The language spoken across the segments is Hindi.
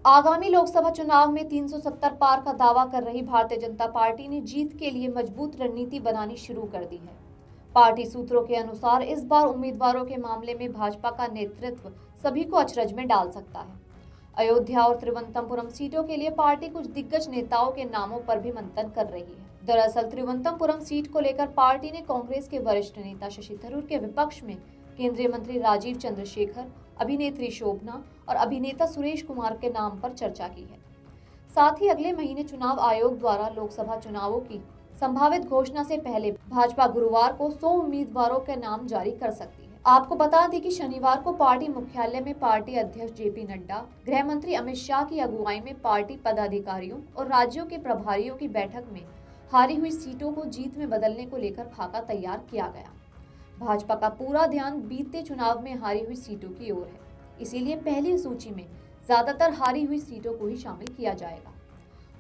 आगामी लोकसभा चुनाव में 370 पार का दावा कर रही भारतीय जनता पार्टी ने जीत के लिए मजबूत रणनीति बनानी शुरू कर दी है। पार्टी सूत्रों के अनुसार इस बार उम्मीदवारों के मामले में भाजपा का नेतृत्व सभी को अचरज में डाल सकता है। अयोध्या और त्रिवंतमपुरम सीटों के लिए पार्टी कुछ दिग्गज नेताओं के नामों पर भी मंथन कर रही है। दरअसल त्रिवंतमपुरम सीट को लेकर पार्टी ने कांग्रेस के वरिष्ठ नेता शशि थरूर के विपक्ष में केंद्रीय मंत्री राजीव चंद्रशेखर, अभिनेत्री शोभना और अभिनेता सुरेश कुमार के नाम पर चर्चा की है। साथ ही अगले महीने चुनाव आयोग द्वारा लोकसभा चुनावों की संभावित घोषणा से पहले भाजपा गुरुवार को 100 उम्मीदवारों के नाम जारी कर सकती है। आपको बता दें कि शनिवार को पार्टी मुख्यालय में पार्टी अध्यक्ष जेपी नड्डा, गृह मंत्री अमित शाह की अगुवाई में पार्टी पदाधिकारियों और राज्यों के प्रभारियों की बैठक में हारी हुई सीटों को जीत में बदलने को लेकर खाका तैयार किया गया। भाजपा का पूरा ध्यान बीते चुनाव में हारी हुई सीटों की ओर है, इसीलिए पहली सूची में ज्यादातर हारी हुई सीटों को ही शामिल किया जाएगा।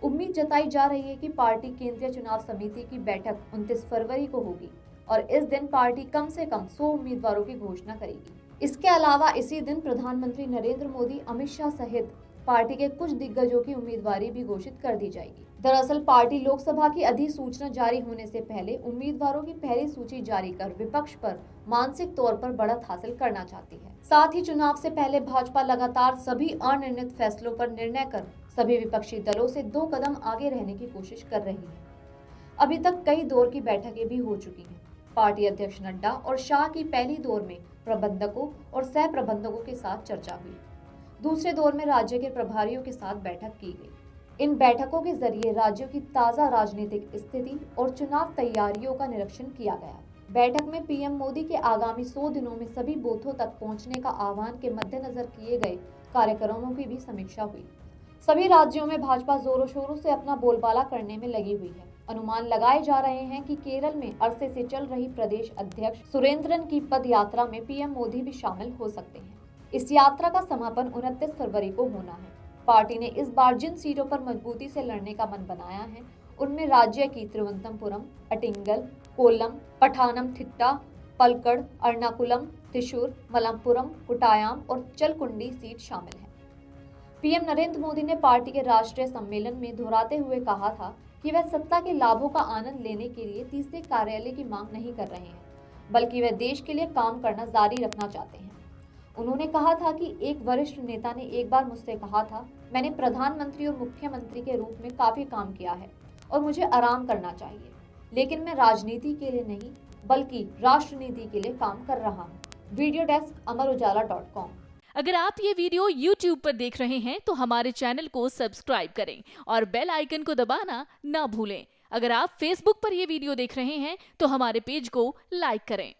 उम्मीद जताई जा रही है कि पार्टी केंद्रीय चुनाव समिति की बैठक 29 फरवरी को होगी और इस दिन पार्टी कम से कम 100 उम्मीदवारों की घोषणा करेगी। इसके अलावा इसी दिन प्रधानमंत्री नरेंद्र मोदी, अमित शाह सहित पार्टी के कुछ दिग्गजों की उम्मीदवारी भी घोषित कर दी जाएगी। दरअसल पार्टी लोकसभा की अधिसूचना जारी होने से पहले उम्मीदवारों की पहली सूची जारी कर विपक्ष पर मानसिक तौर पर बढ़त हासिल करना चाहती है। साथ ही चुनाव से पहले भाजपा लगातार सभी अनिर्णित फैसलों पर निर्णय कर सभी विपक्षी दलों से 2 कदम आगे रहने की कोशिश कर रही है। अभी तक कई दौर की बैठकें भी हो चुकी हैं। पार्टी अध्यक्ष नड्डा और शाह की पहली दौर में प्रबंधकों और सह प्रबंधकों के साथ चर्चा हुई। दूसरे दौर में राज्य के प्रभारियों के साथ बैठक की गई। इन बैठकों के जरिए राज्यों की ताजा राजनीतिक स्थिति और चुनाव तैयारियों का निरीक्षण किया गया। बैठक में पीएम मोदी के आगामी 100 दिनों में सभी बूथों तक पहुंचने का आह्वान के मद्देनजर किए गए कार्यक्रमों की भी समीक्षा हुई। सभी राज्यों में भाजपा जोरों शोरों से अपना बोलबाला करने में लगी हुई है। अनुमान लगाए जा रहे हैं कि केरल में अरसे से चल रही प्रदेश अध्यक्ष सुरेंद्रन की पद यात्रा में पीएम मोदी भी शामिल हो सकते हैं। इस यात्रा का समापन 29 फरवरी को होना है। पार्टी ने इस बार जिन सीटों पर मजबूती से लड़ने का मन बनाया है, उनमें राज्य की त्रिवंतमपुरम, अटिंगल, कोल्लम, पठानमथिट्टा, पलक्कड़, एर्नाकुलम, त्रिशूर, मलप्पुरम, कुट्टायम और चलकुंडी सीट शामिल है। पीएम नरेंद्र मोदी ने पार्टी के राष्ट्रीय सम्मेलन में दोहराते हुए कहा था कि वह सत्ता के लाभों का आनंद लेने के लिए तीसरे कार्यालय की मांग नहीं कर रहे हैं, बल्कि वह देश के लिए काम करना जारी रखना चाहते हैं। उन्होंने कहा था कि एक वरिष्ठ नेता ने एक बार मुझसे कहा था, मैंने प्रधानमंत्री और मुख्यमंत्री के रूप में काफी काम किया है और मुझे आराम करना चाहिए, लेकिन मैं राजनीति के लिए नहीं बल्कि राष्ट्रनीति के लिए काम कर रहा हूँ। वीडियो डेस्क अमरउजाला.com। अगर आप ये वीडियो YouTube पर देख रहे हैं तो हमारे चैनल को सब्सक्राइब करें और बेल आइकन को दबाना ना भूलें। अगर आप Facebook पर ये वीडियो देख रहे हैं तो हमारे पेज को लाइक करें।